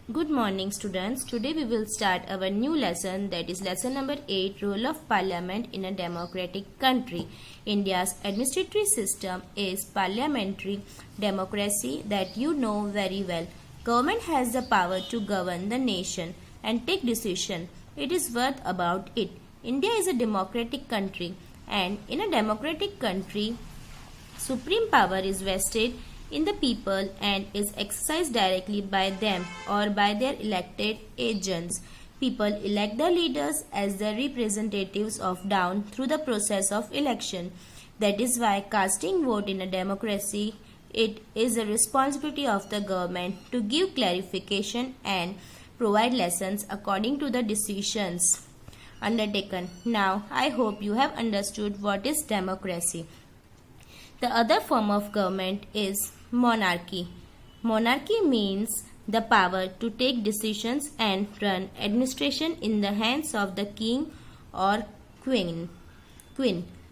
Good morning students. Today we will start our new lesson, that is lesson number 8, Role of Parliament in a Democratic Country. India's administrative system is parliamentary democracy that you know very well. Government has the power to govern the nation and take decision. It is worth about it. India is a democratic country, and in a democratic country, supreme power is vested in the people and is exercised directly by them or by their elected agents. People elect the leaders as the representatives of down through the process of election. That is why casting vote in a democracy, it is a responsibility of the government to give clarification and provide lessons according to the decisions undertaken. Now, I hope you have understood what is democracy. The other form of government is monarchy. Monarchy means the power to take decisions and run administration in the hands of the king or queen.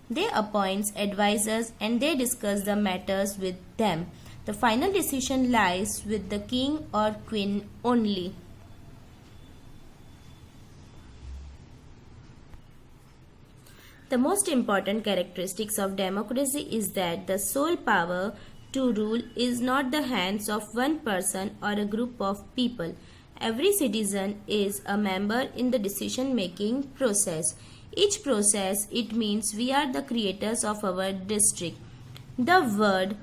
They appoint advisors and they discuss the matters with them. The final decision lies with the king or queen only. The most important characteristics of democracy is that the sole power to rule is not the hands of one person or a group of people. Every citizen is a member in the decision-making process. Each process, it means we are the creators of our district. The word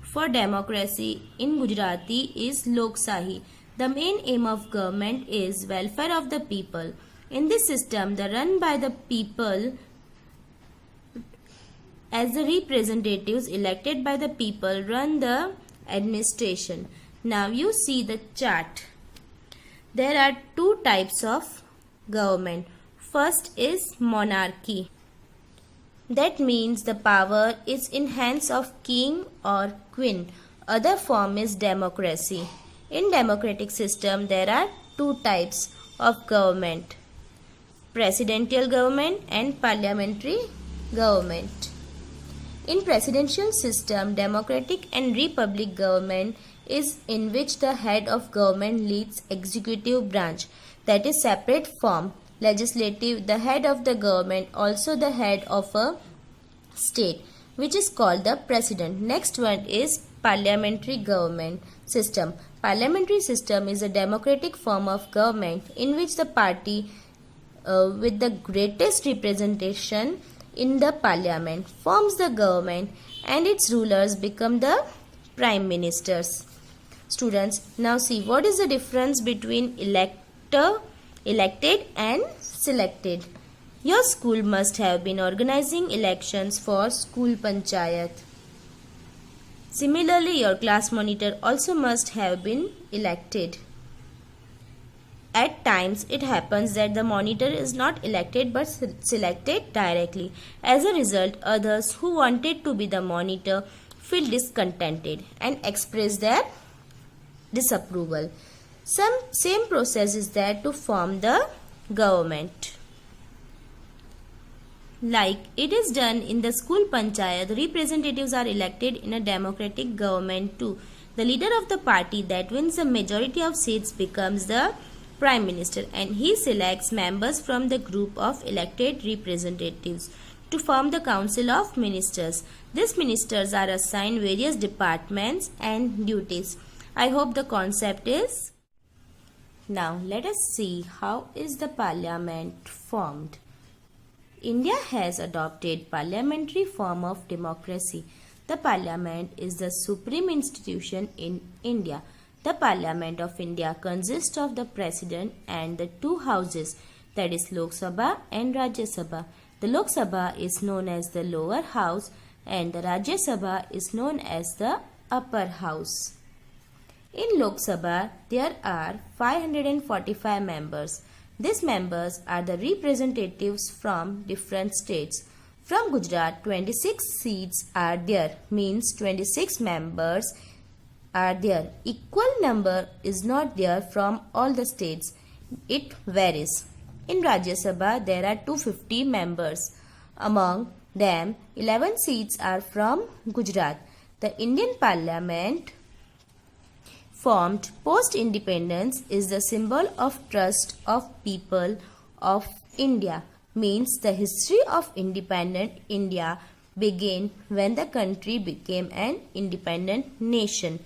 for democracy in Gujarati is Loksahi. The main aim of government is welfare of the people. In this system, the run by the people as the representatives elected by the people run the administration. Now you see the chart. There are two types of government. First is monarchy. That means the power is in hands of king or queen. Other form is democracy. In democratic system there are two types of government: presidential government and parliamentary government. In presidential system, democratic and republic government is in which the head of government leads executive branch, that is separate from legislative, the head of the government, also the head of a state, which is called the president. Next one is parliamentary government system. Parliamentary system is a democratic form of government in which the party with the greatest representation in the parliament forms the government and its rulers become the prime ministers. Students, now see what is the difference between elected and selected. Your school must have been organizing elections for school panchayat. Similarly, your class monitor also must have been elected. At times, it happens that the monitor is not elected but selected directly. As a result, others who wanted to be the monitor feel discontented and express their disapproval. Same process is there to form the government. Like it is done in the school panchayat, representatives are elected in a democratic government too. The leader of the party that wins the majority of seats becomes the Prime Minister, and he selects members from the group of elected representatives to form the Council of Ministers. These ministers are assigned various departments and duties. I hope the concept is. Now let us see how is the parliament formed. India has adopted parliamentary form of democracy. The parliament is the supreme institution in India. The Parliament of India consists of the President and the two houses, that is Lok Sabha and Rajya Sabha. The Lok Sabha is known as the lower house and the Rajya Sabha is known as the upper house. In Lok Sabha, there are 545 members. These members are the representatives from different states. From Gujarat, 26 seats are there, means 26 members are there. Equal number is not there from all the states. It varies. In Rajya Sabha, there are 250 members. Among them, 11 seats are from Gujarat. The Indian Parliament formed post-independence is the symbol of trust of people of India. Means the history of independent India began when the country became an independent nation.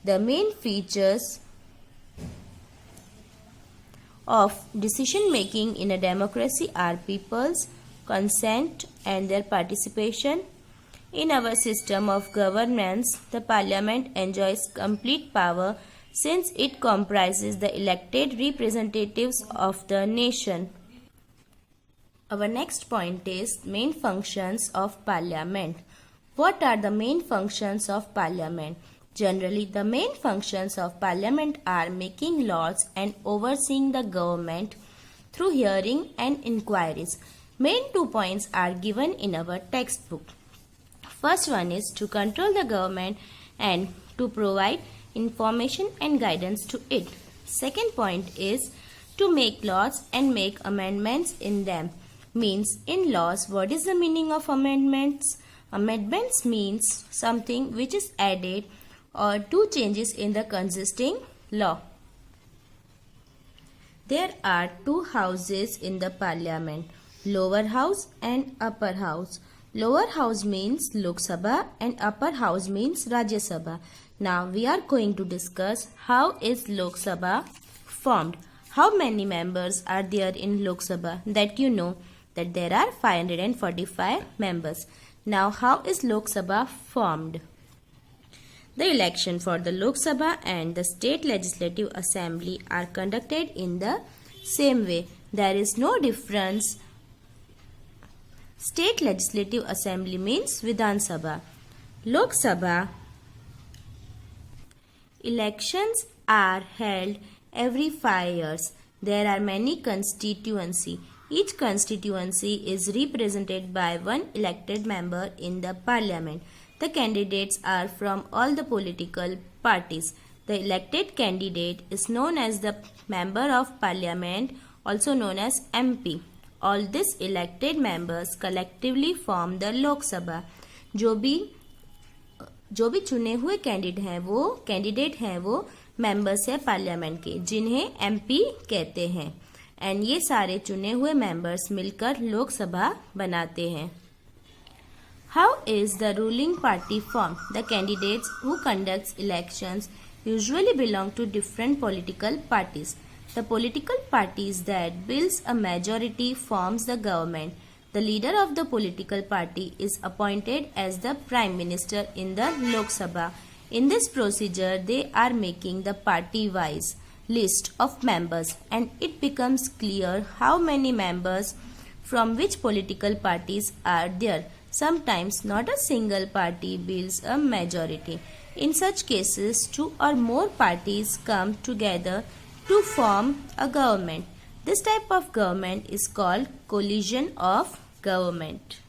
The main features of decision making in a democracy are people's consent and their participation. In our system of governance, the parliament enjoys complete power since it comprises the elected representatives of the nation. Our next point is main functions of parliament. What are the main functions of parliament? Generally, the main functions of parliament are making laws and overseeing the government through hearing and inquiries. Main 2 points are given in our textbook. First one is to control the government and to provide information and guidance to it. Second point is to make laws and make amendments in them. Means in laws, what is the meaning of amendments? Amendments means something which is added or two changes in the existing law. There are two houses in the parliament, lower house and upper house. Lower house means Lok Sabha and upper house means Rajya Sabha. Now we are going to discuss how is Lok Sabha formed. How many members are there in Lok Sabha? That you know that there are 545 members. Now how is Lok Sabha formed? The election for the Lok Sabha and the State Legislative Assembly are conducted in the same way. There is no difference. State Legislative Assembly means Vidhan Sabha. Lok Sabha elections are held every 5 years. There are many constituencies. Each constituency is represented by one elected member in the parliament. The candidates are from all the political parties. The elected candidate is known as the Member of Parliament, also known as MP. All these elected members collectively form the Lok Sabha. जो भी चुने हुए candidate हैं वो members है parliament के, जिन्हें MP कहते हैं. एंड ये सारे चुने हुए मेंबर्स मिलकर लोकसभा बनाते हैं. How is the ruling party formed? The candidates who conducts elections usually belong to different political parties. The political parties that builds a majority forms the government. The leader of the political party is appointed as the Prime Minister in the Lok Sabha. In this procedure, they are making the party-wise list of members and it becomes clear how many members from which political parties are there. Sometimes not a single party builds a majority. In such cases, two or more parties come together to form a government. This type of government is called coalition of government.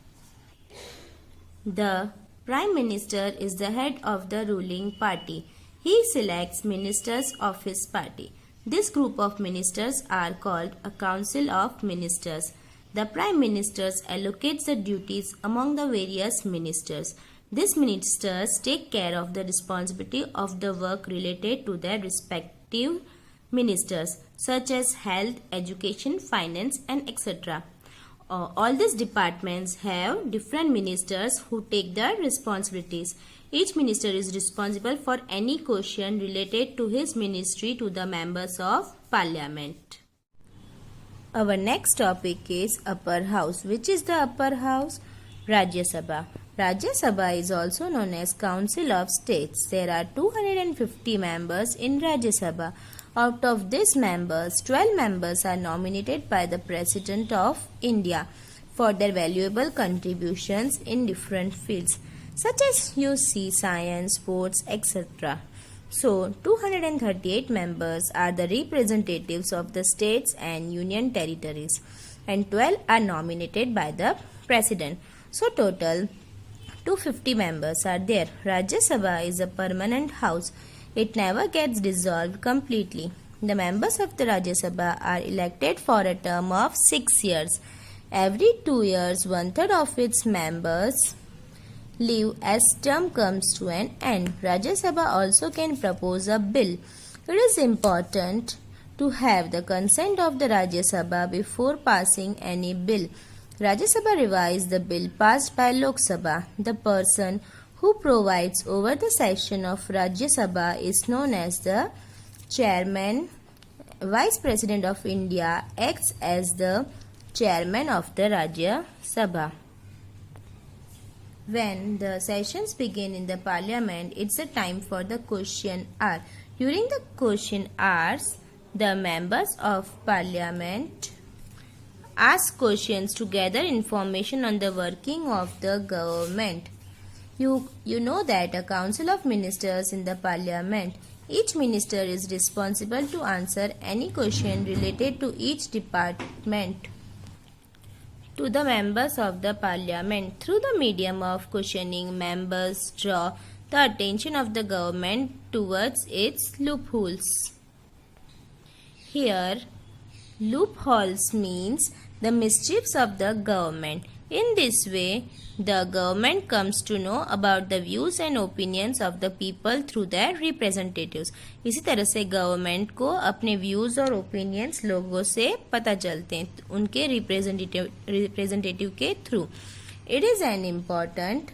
The Prime Minister is the head of the ruling party. He selects ministers of his party. This group of ministers are called a council of ministers. The Prime Minister allocates the duties among the various ministers. These ministers take care of the responsibility of the work related to their respective ministers, such as health, education, finance, and etc. All these departments have different ministers who take their responsibilities. Each minister is responsible for any question related to his ministry to the members of parliament. Our next topic is upper house. Which is the upper house? Rajya Sabha. Rajya Sabha is also known as Council of States. There are 250 members in Rajya Sabha. Out of these members, 12 members are nominated by the President of India for their valuable contributions in different fields, such as you see science, sports, etc. So, 238 members are the representatives of the states and union territories and 12 are nominated by the President. So, total 250 members are there. Rajya Sabha is a permanent house. It never gets dissolved completely. The members of the Rajya Sabha are elected for a term of 6 years. Every 2 years, one-third of its members leave as term comes to an end. Rajya Sabha also can propose a bill. It is important to have the consent of the Rajya Sabha before passing any bill. Rajya Sabha revises the bill passed by Lok Sabha. The person who presides over the session of Rajya Sabha is known as the chairman. Vice President of India acts as the chairman of the Rajya Sabha. When the sessions begin in the parliament, it's a time for the question hour. During the question hours, the members of parliament ask questions to gather information on the working of the government. You know that a council of ministers in the parliament. Each minister is responsible to answer any question related to each department to the members of the parliament. Through the medium of questioning, members draw the attention of the government towards its loopholes. Here, loopholes means the mischiefs of the government. In this way, the government comes to know about the views and opinions of the people through their representatives. इसी तरह से government को अपने views और opinions लोगों से पता चलते हैं उनके रिप्रेजेंटेटिव के through. It is an important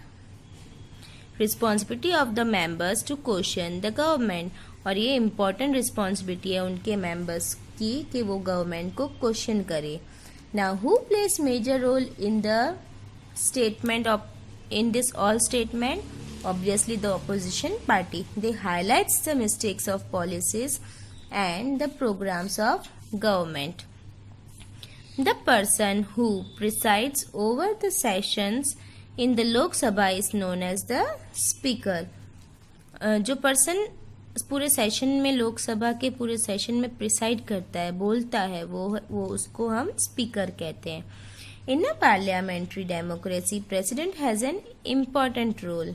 responsibility of the members to question the government. और ये इम्पॉर्टेंट रिस्पॉन्सिबिलिटी है उनके मेंबर्स की कि वो गवर्नमेंट को क्वेश्चन करे. Now, who plays major role in the statement in this all statement? Obviously, the opposition party. They highlights the mistakes of policies and the programs of government. The person who presides over the sessions in the Lok Sabha is known as the speaker. जो person पूरे session में लोकसभा के पूरे session में preside करता है, बोलता है, वो उसको हम स्पीकर कहते हैं. In a parliamentary democracy, president has an important role.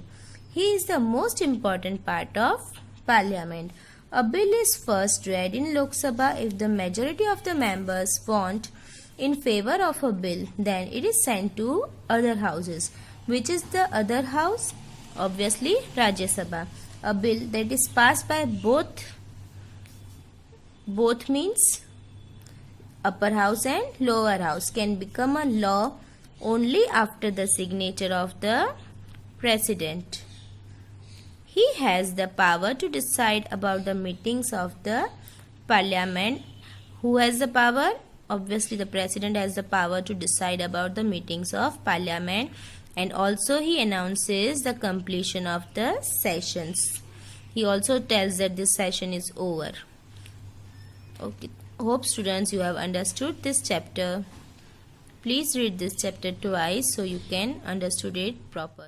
He is the most important part of parliament. A bill is first read in Lok Sabha. If the majority of the members vote in favor of a bill, then it is sent to other houses. Which is the other house? Obviously, Rajya Sabha. A bill that is passed by both means upper house and lower house can become a law only after the signature of the president. He has the power to decide about the meetings of the parliament. Who has the power? Obviously, the president has the power to decide about the meetings of parliament. And also he announces the completion of the sessions. He also tells that this session is over. Okay. Hope students you have understood this chapter. Please read this chapter twice so you can understand it properly.